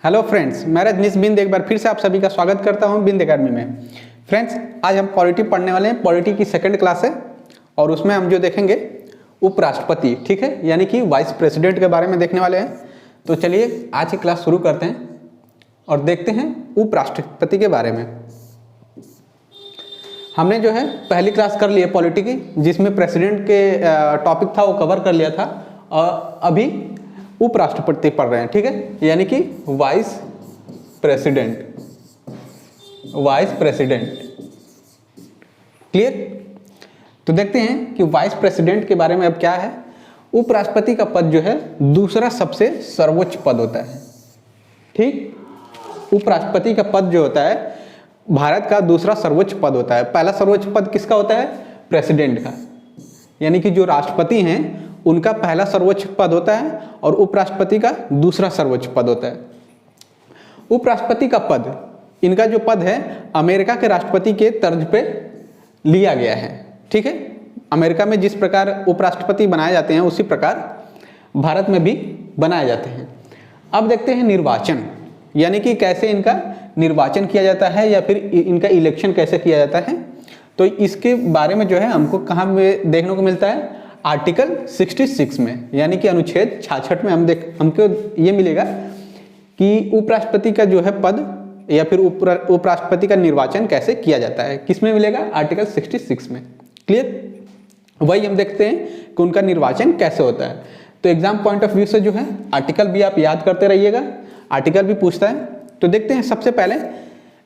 Hello friends, मैं रजनीश बिंद एक बार फिर से आप सभी का स्वागत करता हूं बिंद एकेडमी में। फ्रेंड्स, आज हम पॉलिटी पढ़ने वाले हैं। पॉलिटी की सेकंड क्लास है और उसमें हम जो देखेंगे उपराष्ट्रपति, ठीक है, यानी कि वाइस प्रेसिडेंट के बारे में देखने वाले हैं। तो चलिए आज की क्लास शुरू करते हैं और देखते हैं उपराष्ट्रपति के बारे में। हमने जो है पहली क्लास कर ली है पॉलिटी की, जिसमें प्रेसिडेंट के टॉपिक था वो कवर कर लिया था और अभी उपराष्ट्रपति पढ़ रहे हैं, ठीक है, यानी कि वाइस प्रेसिडेंट। क्लियर? तो देखते हैं कि वाइस प्रेसिडेंट के बारे में अब क्या है। उपराष्ट्रपति का पद जो है दूसरा सबसे सर्वोच्च पद होता है, ठीक। उपराष्ट्रपति का पद जो होता है भारत का दूसरा सर्वोच्च पद होता है। पहला सर्वोच्च पद किसका होता है? प्रेसिडेंट का, यानी कि जो राष्ट्रपति हैं उनका पहला सर्वोच्च पद होता है और उपराष्ट्रपति का दूसरा सर्वोच्च पद होता है। उपराष्ट्रपति का पद, इनका जो पद है अमेरिका के राष्ट्रपति के तर्ज पे लिया गया है, ठीक है। अमेरिका में जिस प्रकार उपराष्ट्रपति बनाए जाते हैं उसी प्रकार भारत में भी बनाए जाते हैं। अब देखते हैं निर्वाचन, यानी कि कैसे इनका निर्वाचन किया जाता है या फिर इनका इलेक्शन कैसे किया जाता है। तो इसके बारे में जो है हमको कहाँ में देखने को मिलता है? आर्टिकल 66 में, यानी कि अनुच्छेद 66 में हमको ये मिलेगा कि उपराष्ट्रपति का जो है पद या फिर उपराष्ट्रपति का निर्वाचन कैसे किया जाता है। किस में मिलेगा? आर्टिकल 66 में। क्लियर? वही हम देखते हैं कि उनका निर्वाचन कैसे होता है। तो एग्जाम पॉइंट ऑफ व्यू से जो है आर्टिकल भी आप याद करते रहिएगा, आर्टिकल भी पूछता है। तो देखते हैं सबसे पहले,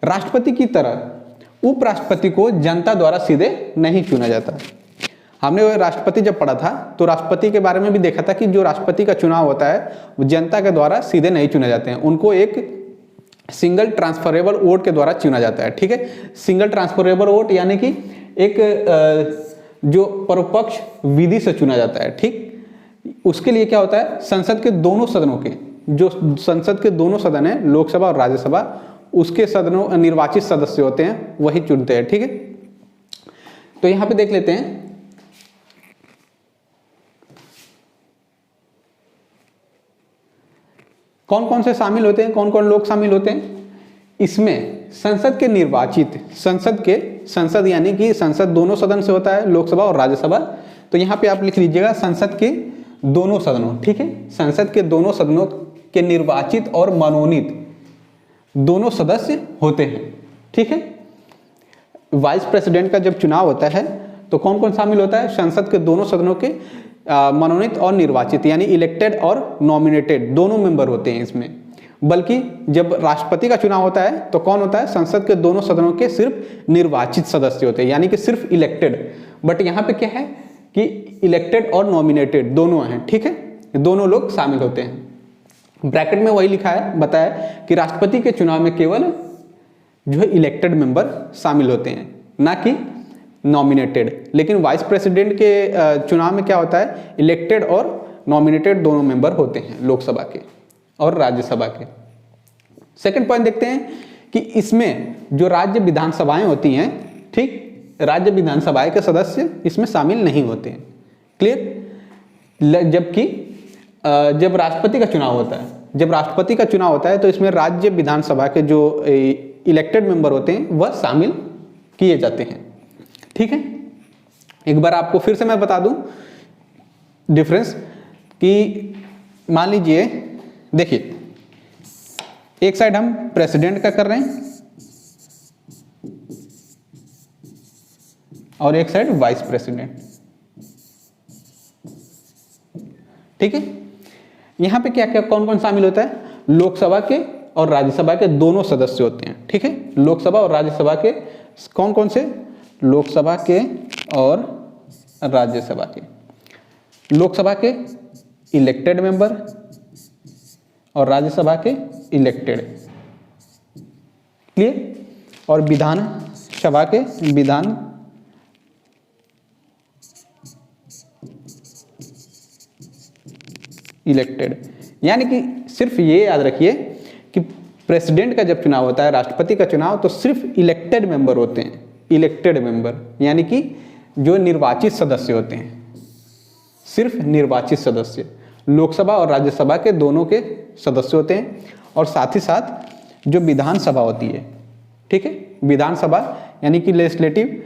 राष्ट्रपति की तरह उपराष्ट्रपति को जनता द्वारा सीधे नहीं चुना जाता। हमने वो राष्ट्रपति जब पढ़ा था तो राष्ट्रपति के बारे में भी देखा था कि जो राष्ट्रपति का चुनाव होता है वो जनता के द्वारा सीधे नहीं चुने जाते हैं, उनको एक सिंगल ट्रांसफरेबल वोट के द्वारा चुना जाता है, ठीक है। सिंगल ट्रांसफरेबल वोट यानी कि एक जो परोपक्ष विधि से चुना जाता है, ठीक। उसके लिए क्या होता है? संसद के दोनों सदनों के, जो संसद के दोनों सदन है, लोकसभा और राज्यसभा, उसके सदनों निर्वाचित सदस्य होते हैं, वही चुनते हैं, ठीक है। तो यहाँ पे देख लेते हैं कौन कौन से शामिल होते हैं, कौन कौन लोग शामिल होते हैं इसमें। संसद के निर्वाचित, संसद यानी कि संसद दोनों सदन से होता है, लोकसभा और राज्यसभा। तो यहाँ पे आप लिख लीजिएगा संसद के दोनों सदनों, ठीक है। संसद के दोनों सदनों के निर्वाचित और मनोनीत दोनों सदस्य होते हैं, ठीक है। वाइस प्रेसिडेंट का जब चुनाव होता है तो कौन कौन शामिल होता है? संसद के दोनों सदनों के मनोनीत और निर्वाचित, यानी इलेक्टेड और नॉमिनेटेड दोनों मेंबर होते हैं इसमें। बल्कि जब राष्ट्रपति का चुनाव होता है तो कौन होता है? संसद के दोनों सदनों के सिर्फ निर्वाचित सदस्य होते हैं, यानी कि सिर्फ इलेक्टेड। बट यहाँ पे क्या है कि इलेक्टेड और नॉमिनेटेड दोनों हैं, ठीक है, दोनों लोग शामिल होते हैं। ब्रैकेट में वही लिखा है, बताया कि राष्ट्रपति के चुनाव में केवल जो है इलेक्टेड मेंबर शामिल होते हैं, ना कि नॉमिनेटेड। लेकिन वाइस प्रेसिडेंट के चुनाव में क्या होता है? इलेक्टेड और नॉमिनेटेड दोनों मेंबर होते हैं, लोकसभा के और राज्यसभा के। सेकंड पॉइंट देखते हैं कि इसमें जो राज्य विधानसभाएं होती हैं, ठीक, राज्य विधानसभाएं के सदस्य इसमें शामिल नहीं होते हैं। क्लियर? जबकि जब राष्ट्रपति का चुनाव होता है तो इसमें राज्य विधानसभा के जो इलेक्टेड मेंबर होते हैं वह शामिल किए जाते हैं, ठीक है। एक बार आपको फिर से मैं बता दूं डिफरेंस कि मान लीजिए, देखिए, एक साइड हम प्रेसिडेंट का कर रहे हैं और एक साइड वाइस प्रेसिडेंट, ठीक है। यहां पे क्या क्या कौन कौन शामिल होता है? लोकसभा के और राज्यसभा के दोनों सदस्य होते हैं, ठीक है। लोकसभा और राज्यसभा के कौन कौन से? लोकसभा के और राज्यसभा के। लोकसभा के इलेक्टेड मेंबर और राज्यसभा के इलेक्टेड। क्लियर? और विधानसभा के इलेक्टेड। यानी कि सिर्फ ये याद रखिए कि प्रेसिडेंट का जब चुनाव होता है, राष्ट्रपति का चुनाव, तो सिर्फ इलेक्टेड मेंबर होते हैं, इलेक्टेड मेंबर यानी कि जो निर्वाचित सदस्य होते हैं, सिर्फ निर्वाचित सदस्य। लोकसभा और राज्यसभा के दोनों के सदस्य होते हैं और साथ ही साथ जो विधानसभा होती है, ठीक है, विधानसभा यानी कि लेजिस्लेटिव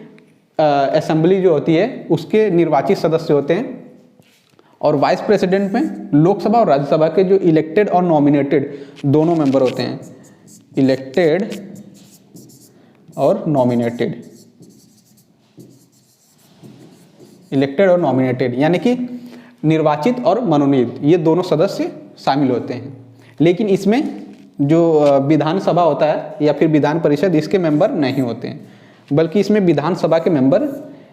असेंबली जो होती है उसके निर्वाचित सदस्य होते हैं। और वाइस प्रेसिडेंट में लोकसभा और राज्यसभा के जो इलेक्टेड और नॉमिनेटेड दोनों मेंबर होते हैं, इलेक्टेड और नॉमिनेटेड, इलेक्टेड और नॉमिनेटेड यानी कि निर्वाचित और मनोनीत, ये दोनों सदस्य शामिल होते हैं। लेकिन इसमें जो विधानसभा होता है या फिर विधान परिषद, इसके मेंबर नहीं होते हैं, बल्कि इसमें विधानसभा के मेंबर,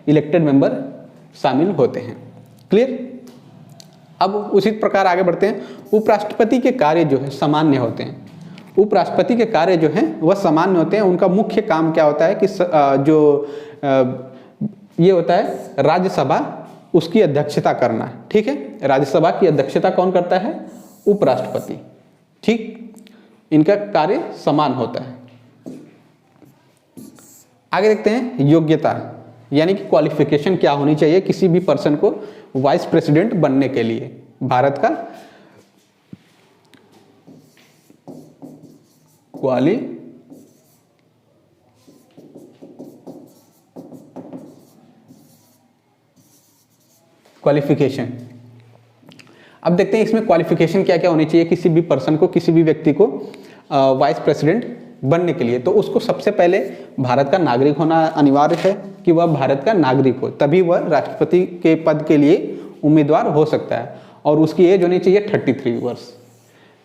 इलेक्टेड मेंबर शामिल होते हैं। क्लियर। अब उसी प्रकार आगे बढ़ते हैं। उपराष्ट्रपति के कार्य जो है सामान्य होते हैं। उपराष्ट्रपति के कार्य जो हैं वह सामान्य होते हैं। उनका मुख्य काम क्या होता है कि ये होता है राज्यसभा, उसकी अध्यक्षता करना, ठीक है। राज्यसभा की अध्यक्षता कौन करता है? उपराष्ट्रपति, ठीक। इनका कार्य समान होता है। आगे देखते हैं योग्यता, यानी कि क्वालिफिकेशन क्या होनी चाहिए किसी भी पर्सन को वाइस प्रेसिडेंट बनने के लिए। भारत का क्वालिफिकेशन। अब देखते हैं इसमें क्वालिफिकेशन क्या क्या होनी चाहिए किसी भी पर्सन को, किसी भी व्यक्ति को वाइस प्रेसिडेंट बनने के लिए। तो उसको सबसे पहले भारत का नागरिक होना अनिवार्य है कि वह भारत का नागरिक हो, तभी वह राष्ट्रपति के पद के लिए उम्मीदवार हो सकता है। और उसकी एज होनी चाहिए 33 वर्ष,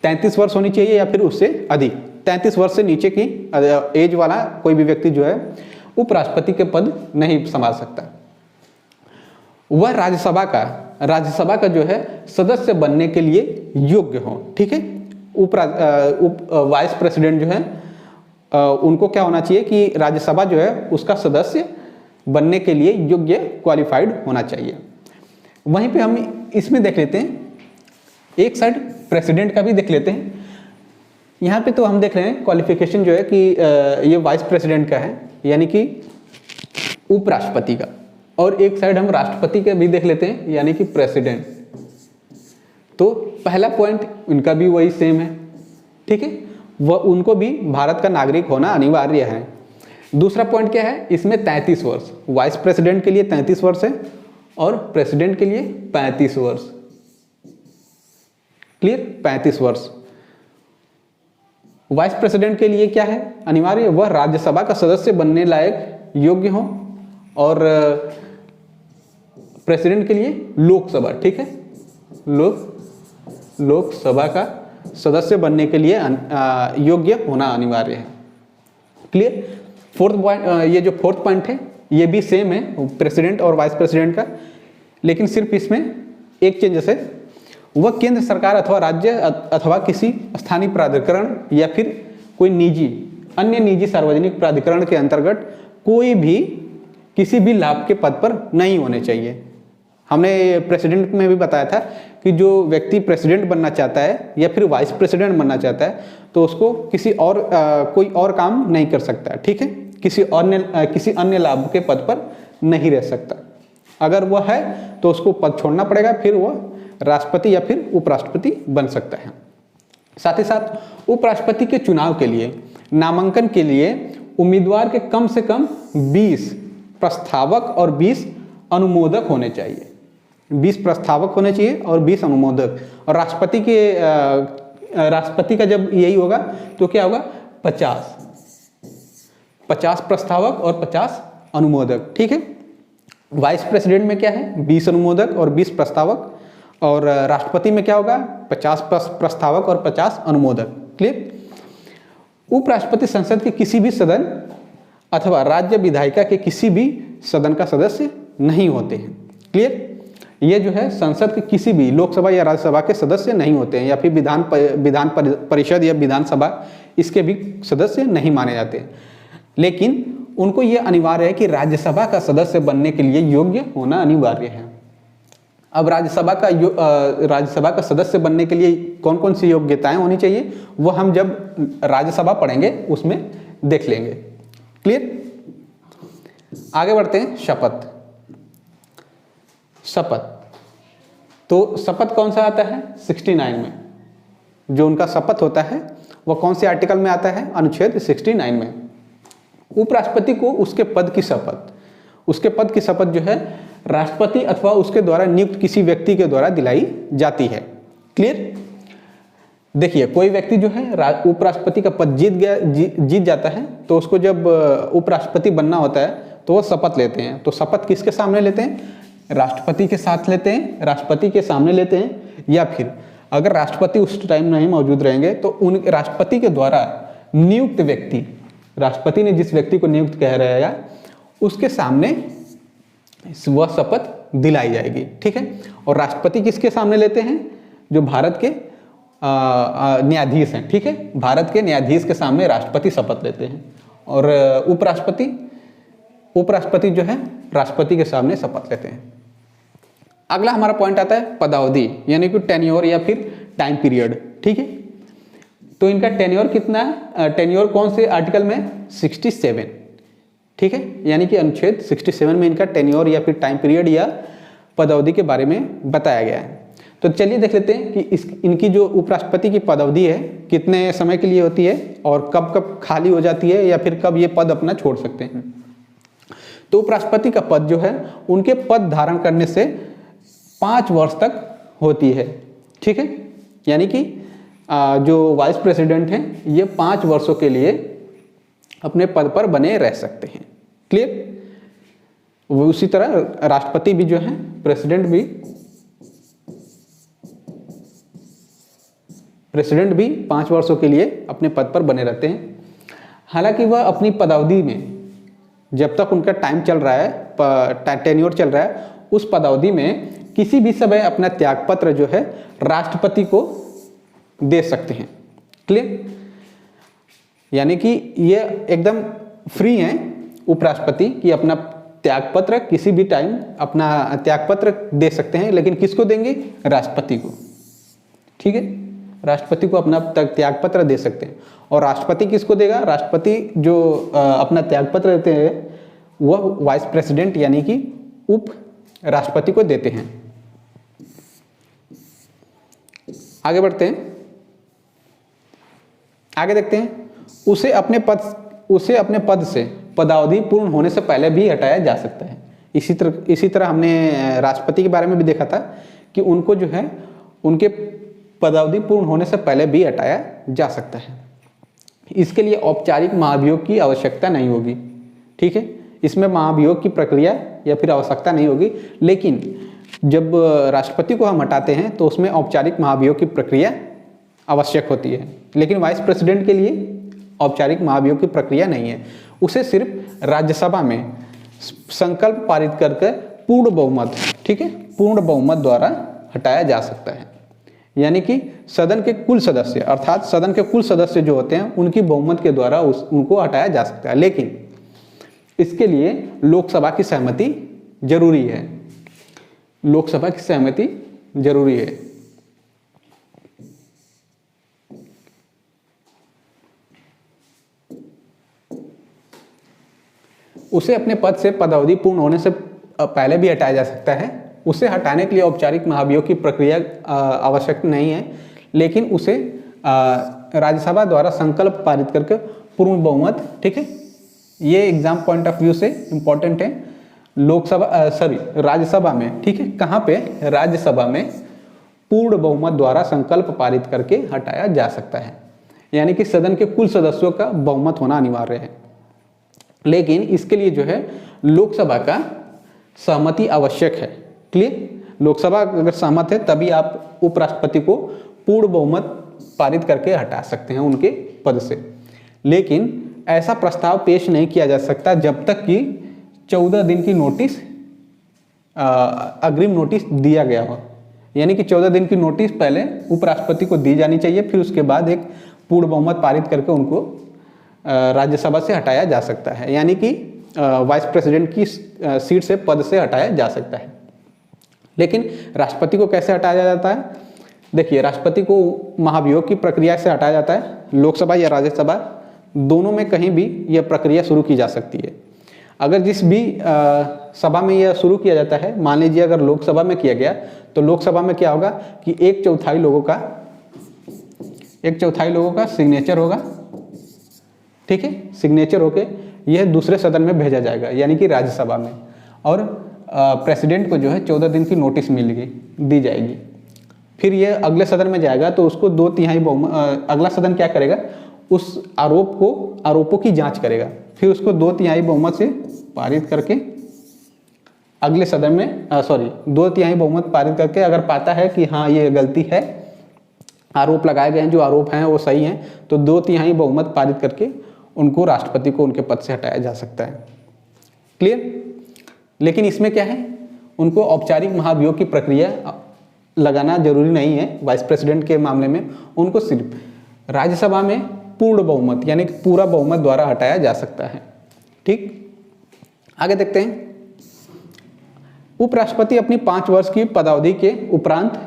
33 वर्ष होनी चाहिए या फिर उससे अधिक। 33 वर्ष से नीचे की एज वाला कोई भी व्यक्ति जो है उपराष्ट्रपति के पद नहीं संभाल सकता। वह राज्यसभा का जो है सदस्य बनने के लिए योग्य हो, ठीक है। वाइस प्रेसिडेंट जो है उनको क्या होना चाहिए कि राज्यसभा जो है उसका सदस्य बनने के लिए योग्य, क्वालिफाइड होना चाहिए। वहीं पे हम इसमें देख लेते हैं, एक साइड प्रेसिडेंट का भी देख लेते हैं। यहाँ पे तो हम देख रहे हैं क्वालिफिकेशन जो है कि ये वाइस प्रेसिडेंट का है, यानी कि उपराष्ट्रपति का। और एक साइड हम राष्ट्रपति का भी देख लेते हैं, यानी कि प्रेसिडेंट। तो पहला पॉइंट इनका भी वही सेम है, ठीक है। वह उनको भी भारत का नागरिक होना अनिवार्य है। दूसरा पॉइंट क्या है इसमें? 33 वर्ष। वाइस प्रेसिडेंट के लिए 33 वर्ष है और प्रेसिडेंट के लिए 35 वर्ष। क्लियर? 35 वर्ष। वाइस प्रेसिडेंट के लिए क्या है अनिवार्य? वह राज्यसभा का सदस्य बनने लायक योग्य हो, और प्रेसिडेंट के लिए लोकसभा, ठीक है, लोकसभा का सदस्य बनने के लिए योग्य होना अनिवार्य है। क्लियर? फोर्थ पॉइंट, ये जो फोर्थ पॉइंट है ये भी सेम है प्रेसिडेंट और वाइस प्रेसिडेंट का, लेकिन सिर्फ इसमें एक चेंजेस है। वह केंद्र सरकार अथवा राज्य अथवा किसी स्थानीय प्राधिकरण या फिर कोई अन्य निजी सार्वजनिक प्राधिकरण के अंतर्गत कोई भी किसी भी लाभ के पद पर नहीं होने चाहिए। हमने प्रेसिडेंट में भी बताया था कि जो व्यक्ति प्रेसिडेंट बनना चाहता है या फिर वाइस प्रेसिडेंट बनना चाहता है तो उसको किसी और कोई और काम नहीं कर सकता, ठीक है, किसी अन्य लाभ के पद पर नहीं रह सकता। अगर वह है तो उसको पद छोड़ना पड़ेगा, फिर वह राष्ट्रपति या फिर उपराष्ट्रपति बन सकता है। साथ ही साथ उपराष्ट्रपति के चुनाव के लिए नामांकन के लिए उम्मीदवार के कम से कम 20 प्रस्तावक और 20 अनुमोदक होने चाहिए। 20 प्रस्तावक होने चाहिए और 20 अनुमोदक। और राष्ट्रपति का जब यही होगा तो क्या होगा? 50 प्रस्तावक और 50 अनुमोदक, ठीक है। वाइस प्रेसिडेंट में क्या है? 20 अनुमोदक और 20 प्रस्तावक। और राष्ट्रपति में क्या होगा? 50 प्रस्तावक और 50 अनुमोदक। क्लियर? उपराष्ट्रपति संसद के किसी भी सदन अथवा राज्य विधायिका के किसी भी सदन का सदस्य नहीं होते हैं। क्लियर? ये जो है संसद के किसी भी लोकसभा या राज्यसभा के सदस्य नहीं होते हैं, या फिर विधान परिषद या विधानसभा इसके भी सदस्य नहीं माने जाते। लेकिन उनको ये अनिवार्य है कि राज्यसभा का सदस्य बनने के लिए योग्य होना अनिवार्य है। अब राज्यसभा का सदस्य बनने के लिए कौन कौन सी योग्यताएं होनी चाहिए वो हम जब राज्यसभा पढ़ेंगे उसमें देख लेंगे। क्लियर? आगे बढ़ते हैं। शपथ। तो शपथ कौन सा आता है? 69 में जो उनका शपथ होता है वह कौन से आर्टिकल में आता है? अनुच्छेद 69 में। उपराष्ट्रपति को उसके पद की शपथ जो है राष्ट्रपति अथवा उसके द्वारा नियुक्त किसी व्यक्ति के द्वारा दिलाई जाती है। क्लियर? देखिए, कोई व्यक्ति जो है उपराष्ट्रपति का पद जीत जाता है, तो उसको जब उपराष्ट्रपति बनना होता है तो वो शपथ लेते हैं। तो शपथ किसके सामने लेते हैं? राष्ट्रपति के साथ लेते हैं, राष्ट्रपति के सामने लेते हैं, या फिर अगर राष्ट्रपति उस टाइम नहीं मौजूद रहेंगे तो उन राष्ट्रपति के द्वारा नियुक्त व्यक्ति, राष्ट्रपति ने जिस व्यक्ति को नियुक्त कह रहेगा उसके सामने वह शपथ दिलाई जाएगी। ठीक है? और राष्ट्रपति किसके सामने लेते हैं? जो भारत के न्यायाधीश हैं। ठीक है? भारत के न्यायाधीश के सामने राष्ट्रपति शपथ लेते हैं, और उपराष्ट्रपति जो है राष्ट्रपति के सामने शपथ लेते हैं। अगला हमारा पॉइंट आता है पदावधि, यानी कि टेन्योर या फिर टाइम पीरियड। ठीक है? तो इनका टेन्योर कितना है? टेन्योर कौन से आर्टिकल में? 67। ठीक है? यानी कि अनुच्छेद 67 में इनका टेन्योर या फिर टाइम पीरियड या पदावधि के बारे में बताया गया है। तो चलिए देख लेते हैं कि इनकी जो उपराष्ट्रपति की पदावधि है कितने समय के लिए होती है और कब कब खाली हो जाती है, या फिर कब ये पद अपना छोड़ सकते हैं। तो उपराष्ट्रपति का पद जो है उनके पद धारण करने से 5 वर्ष तक होती है। ठीक है? यानी कि जो वाइस प्रेसिडेंट हैं ये 5 वर्षों के लिए अपने पद पर बने रह सकते हैं। क्लियर? उसी तरह राष्ट्रपति भी जो है, प्रेसिडेंट भी 5 वर्षों के लिए अपने पद पर बने रहते हैं। हालांकि वह अपनी पदावधि में, जब तक उनका टाइम चल रहा है, टेन्योर चल रहा है, उस पदावधि में किसी भी समय अपना त्यागपत्र जो है राष्ट्रपति को दे सकते हैं। क्लियर? यानी कि ये एकदम फ्री हैं उपराष्ट्रपति कि अपना त्यागपत्र किसी भी टाइम अपना त्यागपत्र दे सकते हैं, लेकिन किसको देंगे? राष्ट्रपति को। ठीक है? राष्ट्रपति को अपना त्यागपत्र दे सकते हैं। और राष्ट्रपति किसको देगा? राष्ट्रपति जो अपना त्यागपत्र देते हैं वह वाइस प्रेसिडेंट यानी कि उप राष्ट्रपति को देते हैं। आगे बढ़ते हैं, आगे देखते हैं। उसे अपने पद से पदावधि पूर्ण होने से पहले भी हटाया जा सकता है। इसी तरह हमने राष्ट्रपति के बारे में भी देखा था कि उनको जो है उनके पदावधि पूर्ण होने से पहले भी हटाया जा सकता है। इसके लिए औपचारिक महाभियोग की आवश्यकता नहीं होगी। ठीक है? इसमें महाभियोग की प्रक्रिया या फिर आवश्यकता नहीं होगी, लेकिन जब राष्ट्रपति को हम हटाते हैं तो उसमें औपचारिक महाभियोग की प्रक्रिया आवश्यक होती है। लेकिन वाइस प्रेसिडेंट के लिए औपचारिक महाभियोग की प्रक्रिया नहीं है। उसे सिर्फ राज्यसभा में संकल्प पारित करके पूर्ण बहुमत, ठीक है, पूर्ण बहुमत द्वारा हटाया जा सकता है। यानी कि सदन के कुल सदस्य, अर्थात सदन के कुल सदस्य जो होते हैं उनकी बहुमत के द्वारा उनको हटाया जा सकता है। लेकिन इसके लिए लोकसभा की सहमति जरूरी है। लोकसभा की सहमति जरूरी है। उसे अपने पद से पदावधि पूर्ण होने से पहले भी हटाया जा सकता है। उसे हटाने के लिए औपचारिक महाभियोग की प्रक्रिया आवश्यक नहीं है, लेकिन उसे राज्यसभा द्वारा संकल्प पारित करके पूर्ण बहुमत, ठीक है, ये एग्जाम पॉइंट ऑफ व्यू से इम्पोर्टेंट है। राज्यसभा में, ठीक है, कहाँ पे? राज्यसभा में पूर्ण बहुमत द्वारा संकल्प पारित करके हटाया जा सकता है। यानी कि सदन के कुल सदस्यों का बहुमत होना अनिवार्य है, लेकिन इसके लिए जो है लोकसभा का सहमति आवश्यक है। क्लियर? लोकसभा अगर सहमत है तभी आप उपराष्ट्रपति को पूर्ण बहुमत पारित करके हटा सकते हैं उनके पद से। लेकिन ऐसा प्रस्ताव पेश नहीं किया जा सकता जब तक कि 14 दिन की नोटिस, अग्रिम नोटिस दिया गया हो। यानी कि 14 दिन की नोटिस पहले उपराष्ट्रपति को दी जानी चाहिए, फिर उसके बाद एक पूर्ण बहुमत पारित करके उनको राज्यसभा से हटाया जा सकता है। यानी कि वाइस प्रेसिडेंट की सीट से, पद से हटाया जा सकता है। लेकिन राष्ट्रपति को कैसे हटाया जाता है? देखिए, राष्ट्रपति को महाभियोग की प्रक्रिया से हटाया जाता है। लोकसभा या राज्यसभा दोनों में कहीं भी यह प्रक्रिया शुरू की जा सकती है। अगर जिस भी सभा में यह शुरू किया जाता है, मान लीजिए अगर लोकसभा में किया गया, तो लोकसभा में क्या होगा कि 1/4 लोगों का 1/4 लोगों का सिग्नेचर होगा, ठीक है, सिग्नेचर होके यह दूसरे सदन में भेजा जाएगा यानी कि राज्यसभा में, और प्रेसिडेंट को जो है 14 दिन की नोटिस मिलेगी, दी जाएगी। फिर ये अगले सदन में जाएगा तो उसको 2/3 बहुमत, अगला सदन क्या करेगा, उस आरोपों की जांच करेगा, फिर उसको 2/3 बहुमत से पारित करके अगले सदन में 2/3 बहुमत पारित करके अगर पाता है कि हाँ ये गलती है, आरोप लगाए गए हैं, जो आरोप हैं वो सही हैं, तो 2/3 बहुमत पारित करके उनको, राष्ट्रपति को उनके पद से हटाया जा सकता है। क्लियर? लेकिन इसमें क्या है, उनको औपचारिक महाभियोग की प्रक्रिया लगाना जरूरी नहीं है। वाइस प्रेसिडेंट के मामले में उनको सिर्फ राज्यसभा में पूर्ण बहुमत यानी कि पूरा बहुमत द्वारा हटाया जा सकता है। ठीक, आगे देखते हैं। उपराष्ट्रपति अपनी 5 वर्ष की पदावधि के उपरांत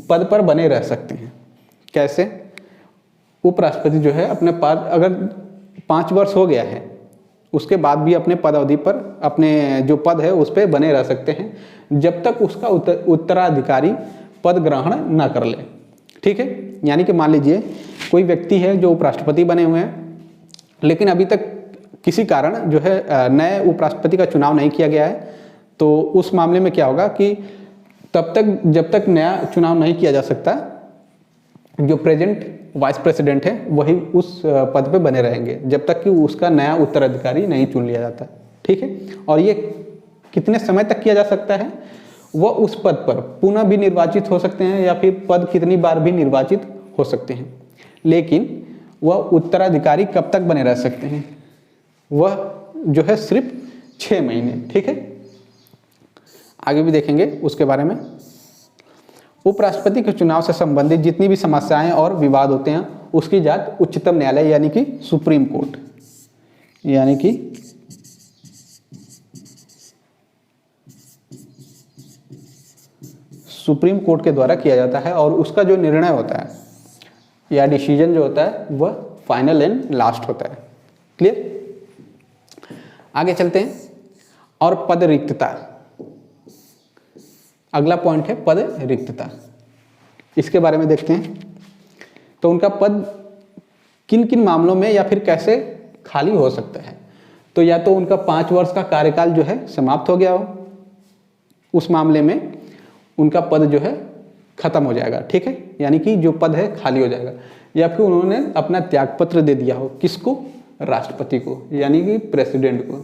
पद पर बने रह सकते हैं। कैसे? उपराष्ट्रपति जो है अपने पद, अगर 5 वर्ष हो गया है उसके बाद भी अपने पदावधि पर, अपने जो पद है उस पर बने रह सकते हैं जब तक उसका उत्तराधिकारी पद ग्रहण ना कर ले। ठीक है, यानी कि मान लीजिए कोई व्यक्ति है जो उपराष्ट्रपति बने हुए हैं, लेकिन अभी तक किसी कारण जो है नए उपराष्ट्रपति का चुनाव नहीं किया गया है, तो उस मामले में क्या होगा कि तब तक, जब तक नया चुनाव नहीं किया जा सकता, जो प्रेजेंट वाइस प्रेसिडेंट है वही उस पद पे बने रहेंगे जब तक कि उसका नया उत्तराधिकारी नहीं चुन लिया जाता। ठीक है, और ये कितने समय तक किया जा सकता है, वह उस पद पर पुनः भी निर्वाचित हो सकते हैं या फिर पद कितनी बार भी निर्वाचित हो सकते हैं, लेकिन वह उत्तराधिकारी कब तक बने रह सकते हैं, वह जो है सिर्फ 6 महीने। ठीक है, आगे भी देखेंगे उसके बारे में। उपराष्ट्रपति के चुनाव से संबंधित जितनी भी समस्याएं और विवाद होते हैं उसकी जांच उच्चतम न्यायालय यानी कि सुप्रीम कोर्ट, यानी कि सुप्रीम कोर्ट के द्वारा किया जाता है, और उसका जो निर्णय होता है या डिसीजन जो होता है वह फाइनल एंड लास्ट होता है। क्लियर? आगे चलते हैं। और पद रिक्तता, अगला पॉइंट है पद रिक्तता, इसके बारे में देखते हैं। तो उनका पद किन किन मामलों में या फिर कैसे खाली हो सकता है, तो या तो उनका 5 वर्ष का कार्यकाल जो है समाप्त हो गया हो, उस मामले में उनका पद जो है खत्म हो जाएगा। ठीक है, यानी कि जो पद है खाली हो जाएगा, या फिर उन्होंने अपना त्यागपत्र दे दिया हो, किसको, राष्ट्रपति को यानी कि प्रेसिडेंट को,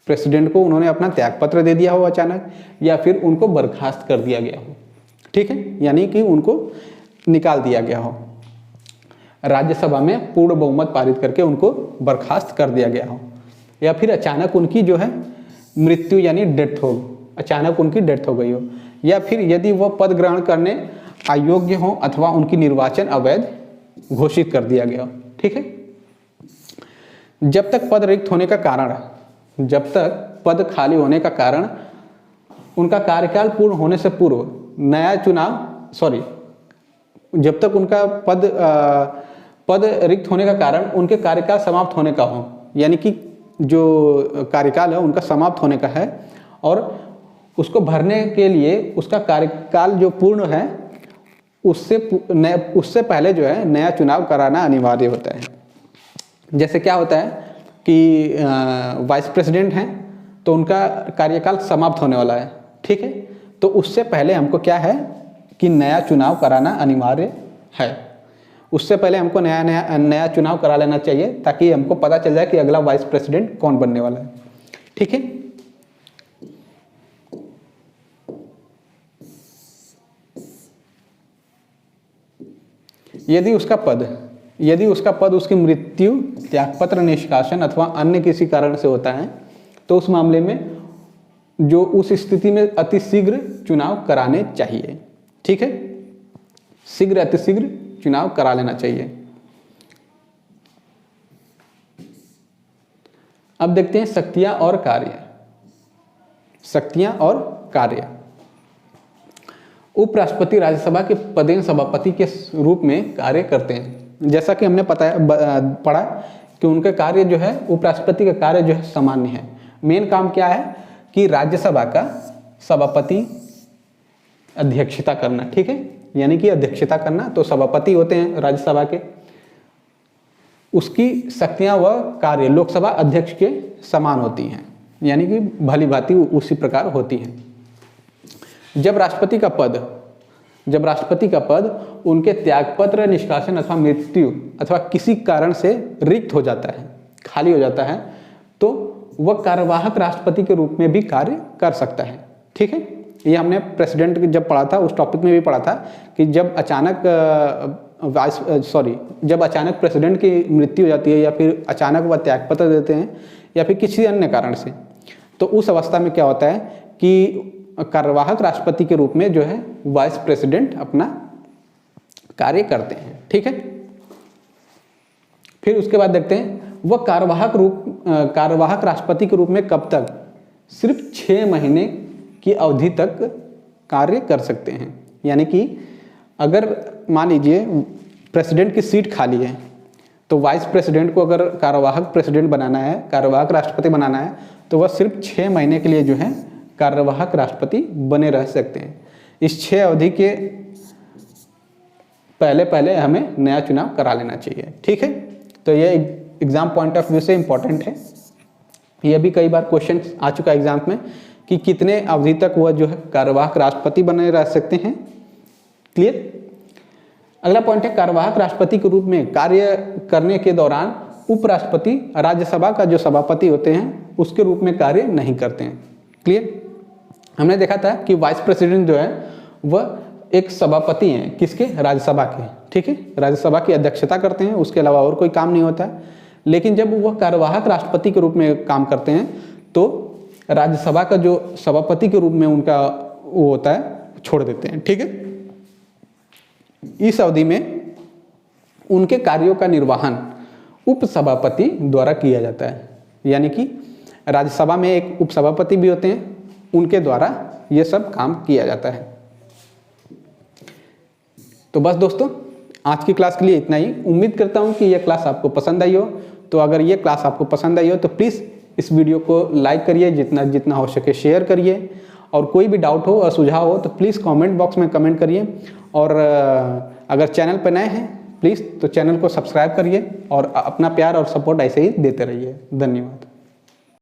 प्रेसिडेंट को उन्होंने अपना त्यागपत्र दे दिया हो अचानक, या फिर उनको बर्खास्त कर दिया गया हो। ठीक है, यानी कि उनको निकाल दिया गया हो, राज्यसभा में पूर्ण बहुमत पारित करके उनको बर्खास्त कर दिया गया हो, या फिर अचानक उनकी जो है मृत्यु यानी डेथ हो, अचानक उनकी डेथ हो गई हो, या फिर यदि वह पद ग्रहण करने अयोग्य हो अथवा उनकी निर्वाचन अवैध घोषित कर दिया गया हो। ठीक है, जब तक पद रिक्त होने का कारण, जब तक पद खाली होने का कारण उनका कार्यकाल पूर्ण होने से पूर्व नया चुनाव, जब तक उनका पद रिक्त होने का कारण उनके कार्यकाल समाप्त होने का हो, यानी कि जो कार्यकाल है उनका समाप्त होने का है और उसको भरने के लिए उसका कार्यकाल जो पूर्ण है उससे पहले जो है नया चुनाव कराना अनिवार्य होता है। जैसे क्या होता है कि वाइस प्रेसिडेंट हैं तो उनका कार्यकाल समाप्त होने वाला है, ठीक है, तो उससे पहले हमको क्या है कि नया चुनाव कराना अनिवार्य है। उससे पहले हमको नया चुनाव करा लेना चाहिए ताकि हमको पता चल जाए कि अगला वाइस प्रेसिडेंट कौन बनने वाला है। ठीक है, यदि उसका पद उसकी मृत्यु, त्यागपत्र, निष्कासन अथवा अन्य किसी कारण से होता है तो उस मामले में जो उस स्थिति में अति शीघ्र चुनाव कराने चाहिए। ठीक है, अति शीघ्र चुनाव करा लेना चाहिए। अब देखते हैं शक्तियां और कार्य। उपराष्ट्रपति राज्यसभा के पदेन सभापति के रूप में कार्य करते हैं। जैसा कि हमने पढ़ा कि उनका कार्य जो है, उपराष्ट्रपति का कार्य जो है सामान्य है। मेन काम क्या है कि राज्यसभा का सभापति अध्यक्षता करना, ठीक है, यानी कि अध्यक्षता करना। तो सभापति होते हैं राज्यसभा के, उसकी शक्तियां व कार्य लोकसभा अध्यक्ष के समान होती हैं, यानी कि भली भांति उसी प्रकार होती हैं। जब राष्ट्रपति का पद उनके त्यागपत्र, निष्कासन अथवा मृत्यु अथवा किसी कारण से रिक्त हो जाता है, खाली हो जाता है, तो वह कार्यवाहक राष्ट्रपति के रूप में भी कार्य कर सकता है, ठीक है। ये हमने प्रेसिडेंट जब पढ़ा था उस टॉपिक में भी पढ़ा था कि जब अचानक जब अचानक प्रेसिडेंट की मृत्यु हो जाती है या फिर अचानक वह त्यागपत्र देते हैं या फिर किसी अन्य कारण से, तो उस अवस्था में क्या होता है कि कार्यवाहक राष्ट्रपति के रूप में जो है वाइस प्रेसिडेंट अपना कार्य करते हैं, ठीक है। फिर उसके बाद देखते हैं वह कार्यवाहक राष्ट्रपति के रूप में कब तक, सिर्फ 6 महीने की अवधि तक कार्य कर सकते हैं। यानी कि अगर मान लीजिए प्रेसिडेंट की सीट खाली है तो वाइस प्रेसिडेंट को अगर कार्यवाहक प्रेसिडेंट बनाना है, कार्यवाहक राष्ट्रपति बनाना है, तो वह सिर्फ 6 महीने के लिए जो है कार्यवाहक राष्ट्रपति बने रह सकते हैं। इस 6 अवधि के पहले हमें नया चुनाव करा लेना चाहिए, ठीक है। तो ये एग्जाम पॉइंट ऑफ व्यू से इम्पोर्टेंट है। यह भी कई बार क्वेश्चन आ चुका है एग्जाम में कि कितने अवधि तक वह जो है कार्यवाहक राष्ट्रपति बने रह सकते हैं। क्लियर। अगला पॉइंट है कार्यवाहक राष्ट्रपति के रूप में कार्य करने के दौरान उपराष्ट्रपति राज्यसभा का जो सभापति होते हैं उसके रूप में कार्य नहीं करते हैं। क्लियर। हमने देखा था कि वाइस प्रेसिडेंट जो है वह एक सभापति हैं, किसके, राज्यसभा के, ठीक है, राज्यसभा की अध्यक्षता करते हैं, उसके अलावा और कोई काम नहीं होता है। लेकिन जब वह कार्यवाहक राष्ट्रपति के रूप में काम करते हैं तो राज्यसभा का जो सभापति के रूप में उनका वो होता है छोड़ देते हैं, ठीक है। इस अवधि में उनके कार्यों का निर्वहन उपसभापति द्वारा किया जाता है, यानी कि राज्यसभा में एक उपसभापति भी होते हैं, उनके द्वारा ये सब काम किया जाता है। तो बस दोस्तों आज की क्लास के लिए इतना ही। उम्मीद करता हूँ कि यह क्लास आपको पसंद आई हो। तो अगर ये क्लास आपको पसंद आई हो तो प्लीज़ इस वीडियो को लाइक करिए, जितना हो सके शेयर करिए, और कोई भी डाउट हो और सुझाव हो तो प्लीज़ कमेंट बॉक्स में कमेंट करिए। और अगर चैनल पर नए हैं प्लीज़ तो चैनल को सब्सक्राइब करिए और अपना प्यार और सपोर्ट ऐसे ही देते रहिए। धन्यवाद।